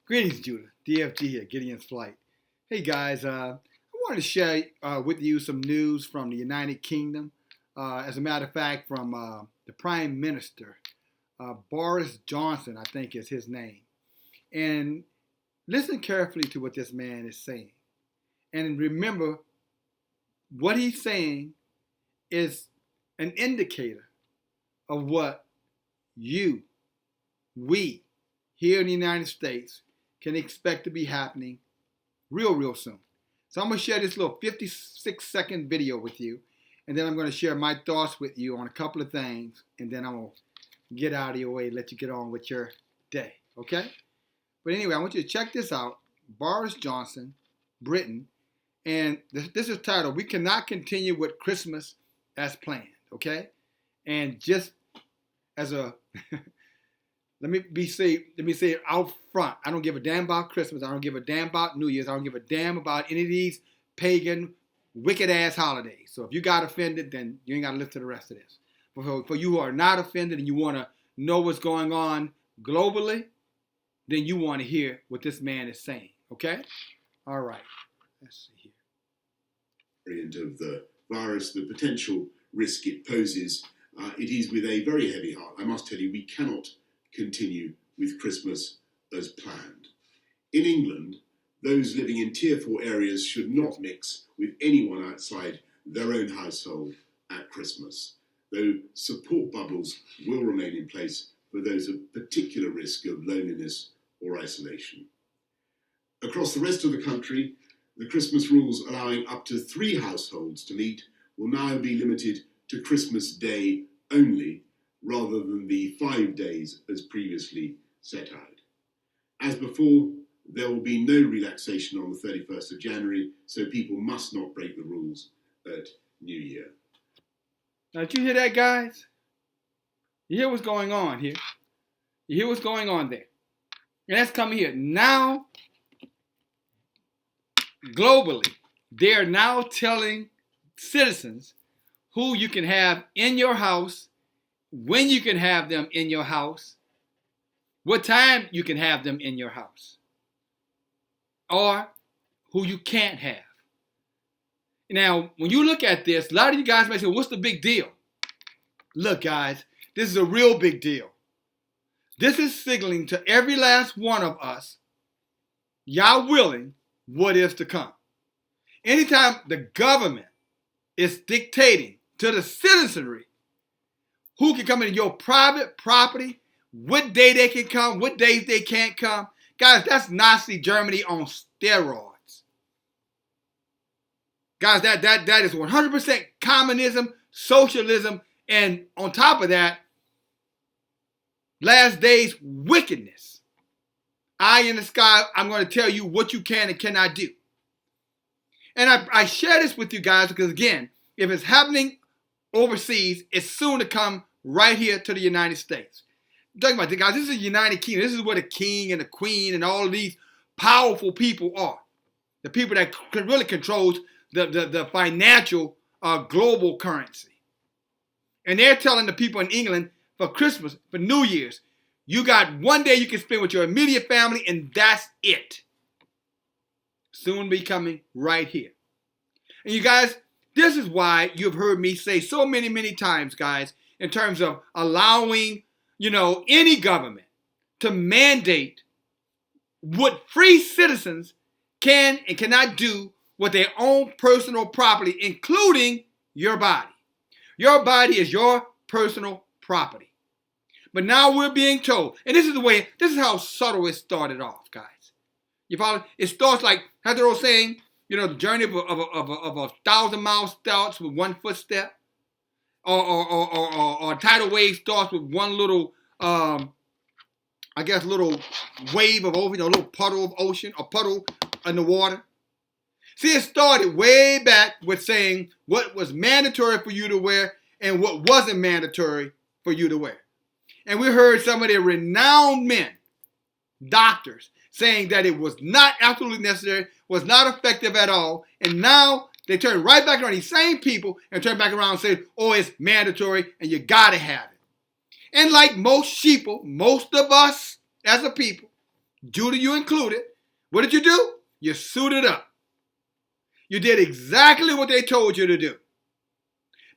Greetings, Judah. DFG here, Gideon's Flight. Hey guys, I wanted to share with you some news from the United Kingdom. As a matter of fact, from the Prime Minister, Boris Johnson, I think is his name. And listen carefully to what this man is saying. And remember, what he's saying is an indicator of what we, here in the United States, can expect to be happening real soon. So I'm going to share this little 56-second video with you, and then I'm going to share my thoughts with you on a couple of things, and then I'm going to get out of your way and let you get on with your day, okay? But anyway, I want you to check this out. Boris Johnson, Britain, and this is titled, "We Cannot Continue with Christmas as Planned," okay? And just as a... Let me say it out front. I don't give a damn about Christmas. I don't give a damn about New Year's. I don't give a damn about any of these pagan, wicked-ass holidays. So if you got offended, then you ain't got to listen to the rest of this. But for you who are not offended and you want to know what's going on globally, then you want to hear what this man is saying. Okay? All right. Let's see here. Variant of the virus, the potential risk it poses, it is with a very heavy heart. I must tell you, we cannot continue with Christmas as planned. In England, those living in Tier 4 areas should not mix with anyone outside their own household at Christmas, though support bubbles will remain in place for those at particular risk of loneliness or isolation. Across the rest of the country, the Christmas rules allowing up to 3 households to meet will now be limited to Christmas Day only, rather than the 5 days as previously set out. As before, there will be no relaxation on the 31st of January, so people must not break the rules at New Year. Now, did you hear that, guys? You hear what's going on here? You hear what's going on there? And that's coming here. Now, globally, they're now telling citizens who you can have in your house, when you can have them in your house, what time you can have them in your house, or who you can't have. Now, when you look at this, a lot of you guys may say, what's the big deal? Look, guys, this is a real big deal. This is signaling to every last one of us, y'all willing, what is to come. Anytime the government is dictating to the citizenry who can come into your private property, what day they can come, what days they can't come. Guys, that's Nazi Germany on steroids. Guys, that is 100% communism, socialism, and on top of that, last days wickedness. Eye in the sky, I'm going to tell you what you can and cannot do. And I share this with you guys because, again, if it's happening overseas, it's soon to come right here to the United States. I'm talking about this, guys. This is the United Kingdom. This is where the king and the queen and all of these powerful people are. The people that really controls the financial global currency. And they're telling the people in England for Christmas, for New Year's, you got one day you can spend with your immediate family, and that's it. Soon be coming right here. And you guys, this is why you've heard me say so many times, guys, in terms of allowing, any government to mandate what free citizens can and cannot do with their own personal property, including your body. Your body is your personal property. But now we're being told, and this is how subtle it started off, guys. You follow? It starts like, how they're all saying, the journey of a 1,000-mile starts with one footstep, or a tidal wave starts with one little, little wave of ocean, a little puddle of ocean, a puddle in the water. See, it started way back with saying what was mandatory for you to wear and what wasn't mandatory for you to wear. And we heard some of the renowned men, doctors, saying that it was not absolutely necessary, was not effective at all. And now they turn right back around, these same people, and turn back around and say, oh, it's mandatory and you got to have it. And like most sheeple, most of us as a people, Judah, you included. What did you do? You suited up. You did exactly what they told you to do.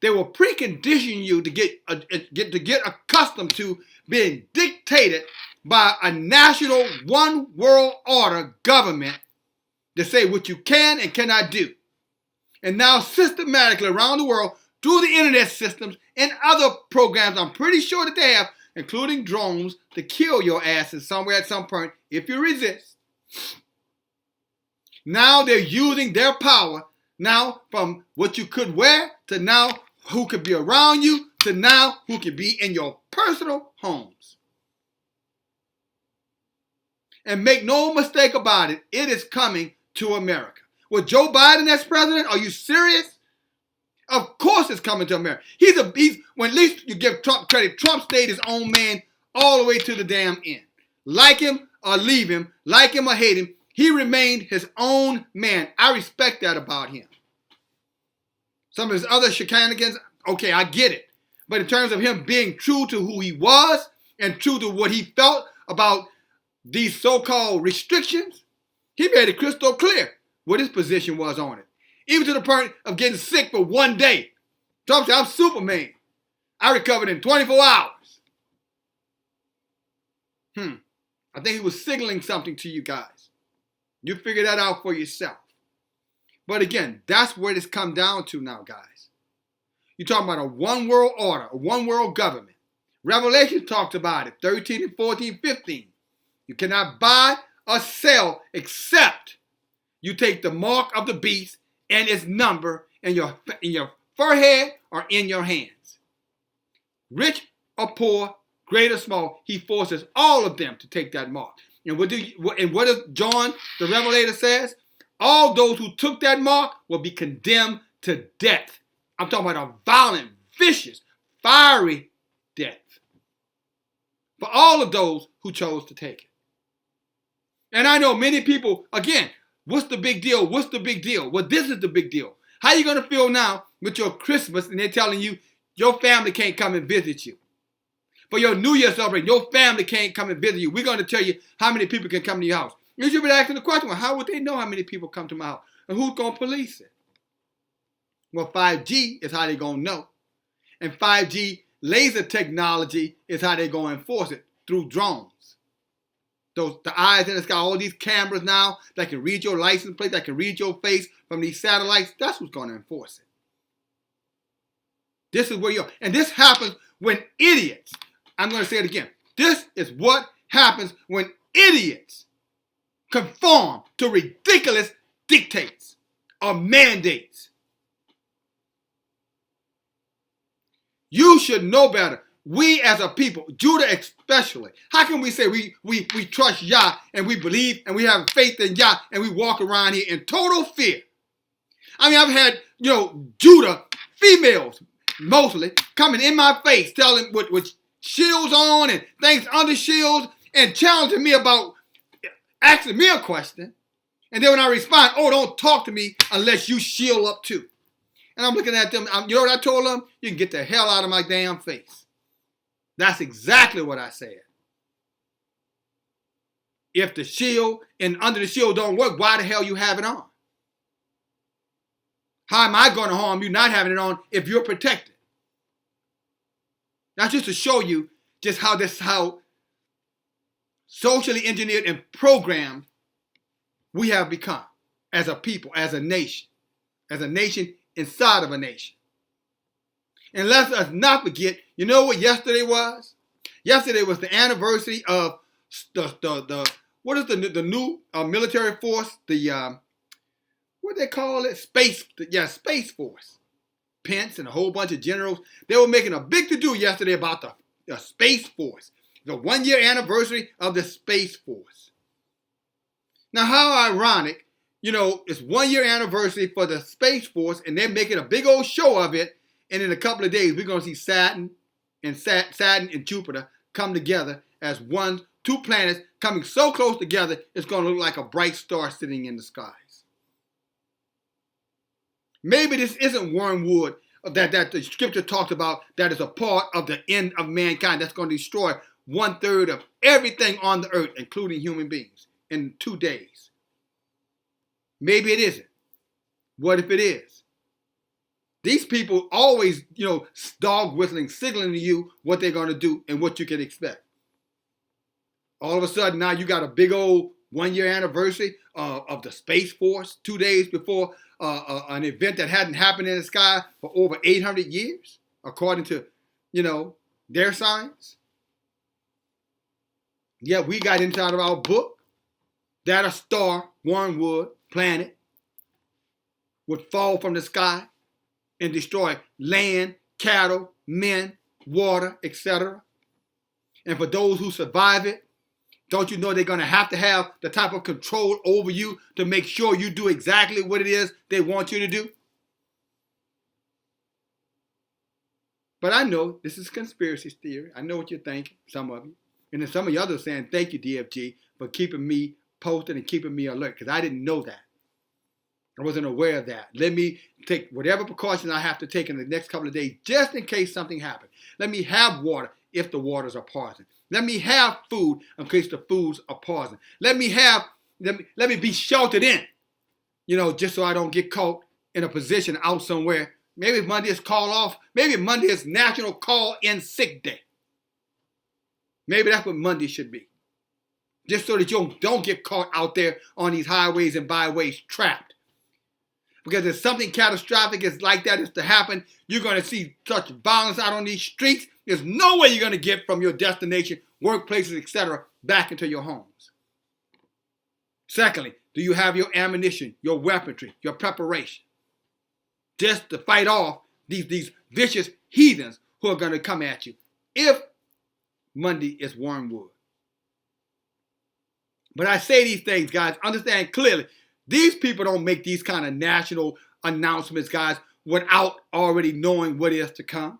They will precondition you to get accustomed to being dictated by a national one world order government to say what you can and cannot do. And now systematically around the world, through the internet systems and other programs, I'm pretty sure that they have, including drones, to kill your asses somewhere at some point if you resist. Now they're using their power now from what you could wear to now who could be around you to now who could be in your personal homes. And make no mistake about it, it is coming to America. With Joe Biden as president, are you serious? Of course it's coming to America. When at least you give Trump credit, Trump stayed his own man all the way to the damn end. Like him or leave him, like him or hate him, he remained his own man. I respect that about him. Some of his other shenanigans, okay, I get it. But in terms of him being true to who he was and true to what he felt about these so-called restrictions, he made it crystal clear what his position was on it. Even to the point of getting sick for one day. Trump said, I'm Superman. I recovered in 24 hours. I think he was signaling something to you guys. You figure that out for yourself. But again, that's where it's come down to now, guys. You're talking about a one world order, a one world government. Revelation talks about it, 13 and 14, 15. You cannot buy or sell except you take the mark of the beast and its number in your forehead or in your hands. Rich or poor, great or small, he forces all of them to take that mark. And what does John the Revelator says? All those who took that mark will be condemned to death. I'm talking about a violent, vicious, fiery death. For all of those who chose to take it. And I know many people, again, what's the big deal? What's the big deal? Well, this is the big deal. How are you going to feel now with your Christmas and they're telling you your family can't come and visit you? For your New Year celebration, your family can't come and visit you. We're going to tell you how many people can come to your house. You should be asking the question, well, how would they know how many people come to my house? And who's going to police it? Well, 5G is how they're going to know. And 5G laser technology is how they're going to enforce it through drones. The eyes in the sky, all these cameras now that can read your license plate, that can read your face from these satellites, that's who's going to enforce it. This is where you're. And this happens when idiots, I'm going to say it again, this is what happens when idiots conform to ridiculous dictates or mandates. You should know better. We as a people, Judah especially, how can we say we trust Yah and we believe and we have faith in Yah and we walk around here in total fear? I mean, I've had, Judah, females mostly, coming in my face telling with shields on and things under shields and challenging me about asking me a question. And then when I respond, oh, don't talk to me unless you shield up too. And I'm looking at them, you know what I told them? You can get the hell out of my damn face. That's exactly what I said. If the shield and under the shield don't work, why the hell you have it on? How am I going to harm you not having it on if you're protected? That's just to show you just how socially engineered and programmed we have become as a people, as a nation inside of a nation. And let us not forget, you know what yesterday was? Yesterday was the anniversary of what is the new military force? What they call it? Space Force. Pence and a whole bunch of generals. They were making a big to-do yesterday about the Space Force. The 1-year anniversary of the Space Force. Now, how ironic, it's 1-year anniversary for the Space Force, and they're making a big old show of it. And in a couple of days, we're going to see Saturn and Jupiter come together as two planets coming so close together, it's going to look like a bright star sitting in the skies. Maybe this isn't wormwood that the scripture talks about that is a part of the end of mankind that's going to destroy 1/3 of everything on the earth, including human beings, in 2 days. Maybe it isn't. What if it is? These people always, dog whistling, signaling to you what they're going to do and what you can expect. All of a sudden, now you got a big old 1-year anniversary of the Space Force 2 days before an event that hadn't happened in the sky for over 800 years, according to, their science. Yeah, we got inside of our book that a star, wormwood, planet, would fall from the sky and destroy land, cattle, men, water, etc. And for those who survive it, don't you know they're going to have the type of control over you to make sure you do exactly what it is they want you to do? But I know this is conspiracy theory. I know what you're thinking, some of you. And then some of you others are saying, thank you, DFG, for keeping me posted and keeping me alert, because I didn't know that. I wasn't aware of that. Let me take whatever precautions I have to take in the next couple of days, just in case something happens. Let me have water if the waters are poisoned. Let me have food in case the foods are poisoned. Let me be sheltered in, just so I don't get caught in a position out somewhere. Maybe Monday is call off. Maybe Monday is National Call In Sick Day. Maybe that's what Monday should be. Just so that you don't get caught out there on these highways and byways trapped. Because if something catastrophic is like that is to happen, you're going to see such violence out on these streets. There's no way you're going to get from your destination, workplaces, etc., back into your homes. Secondly, do you have your ammunition, your weaponry, your preparation, just to fight off these vicious heathens who are going to come at you if Monday is wormwood? But I say these things, guys, understand clearly. These people don't make these kind of national announcements, guys, without already knowing what is to come.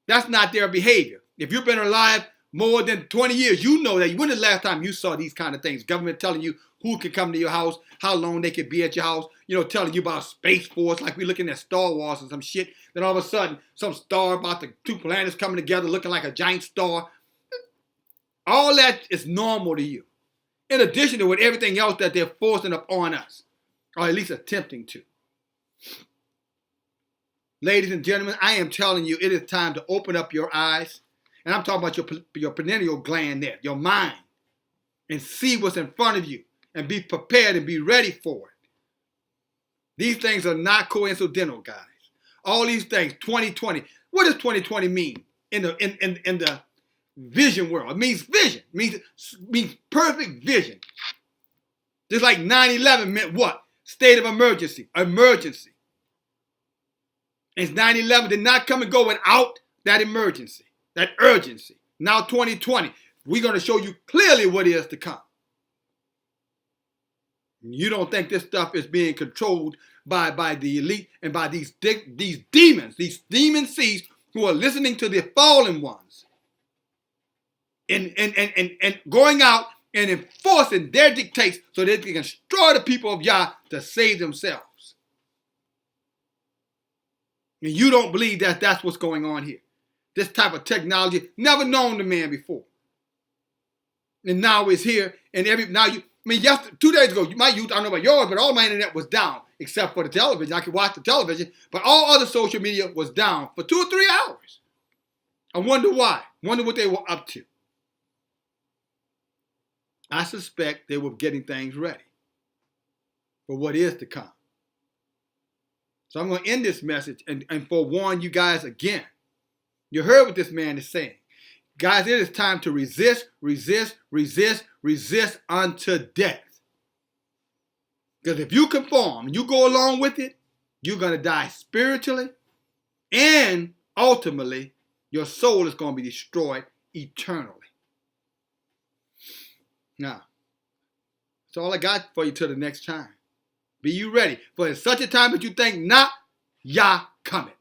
That's not their behavior. If you've been alive more than 20 years, you know that. When was the last time you saw these kind of things? Government telling you who can come to your house, how long they can be at your house, telling you about Space Force, like we're looking at Star Wars or some shit. Then all of a sudden, some star about the two planets coming together looking like a giant star. All that is normal to you. In addition to with everything else that they're forcing upon us, or at least attempting to. Ladies and gentlemen, I am telling you, it is time to open up your eyes. And I'm talking about your pineal gland there, your mind, and see what's in front of you and be prepared and be ready for it. These things are not coincidental, guys. All these things, 2020. What does 2020 mean in the vision world? It means vision. It means perfect vision. Just like 9/11 meant what? State of emergency. Emergency. And 9/11 did not come and go without that emergency, that urgency. Now 2020, we're going to show you clearly what is to come. You don't think this stuff is being controlled by the elite and by these demons, these demon seeds who are listening to the fallen ones and going out and enforcing their dictates so that they can destroy the people of Yah to save themselves. And you don't believe that that's what's going on here. This type of technology, never known to man before. And now it's here, and 2 days ago, I don't know about yours, but all my internet was down, except for the television. I could watch the television, but all other social media was down for 2 or 3 hours. I wonder why. Wonder what they were up to. I suspect they were getting things ready for what is to come. So I'm going to end this message and forewarn you guys again. You heard what this man is saying. Guys, it is time to resist unto death. Because if you conform and you go along with it, you're going to die spiritually, and ultimately, your soul is going to be destroyed eternally. Now, that's all I got for you till the next time. Be you ready, for in such a time that you think not, Yah cometh.